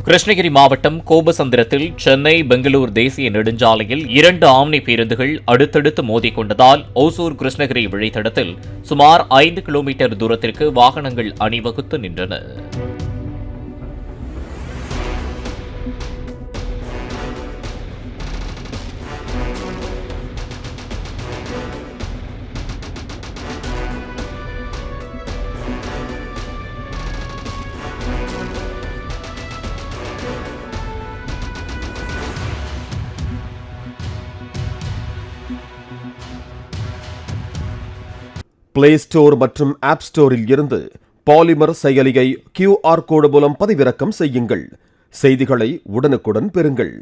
கிருஷ்ணகிரி மாவட்டம் கோபசந்திரத்தில் சென்னை பெங்களூர் தேசிய நெடுஞ்சாலையில் 2 ஆம்னி பேருந்துகள் அடுத்தடுத்து மோதிக்கொண்டதால் ஓசூர் கிருஷ்ணகிரி வழித்தடத்தில் சுமார் 5 கிலோமீட்டர் தூரத்திற்கு வாகனங்கள் அணிவகுத்து நின்றன. பிளே ஸ்டோர் மற்றும் ஆப் ஸ்டோரில் இருந்து பாலிமர் செயலியை QR கோடு மூலம் பதிவிறக்கம் செய்யுங்கள். செய்திகளை உடனுக்குடன் பெறுங்கள்.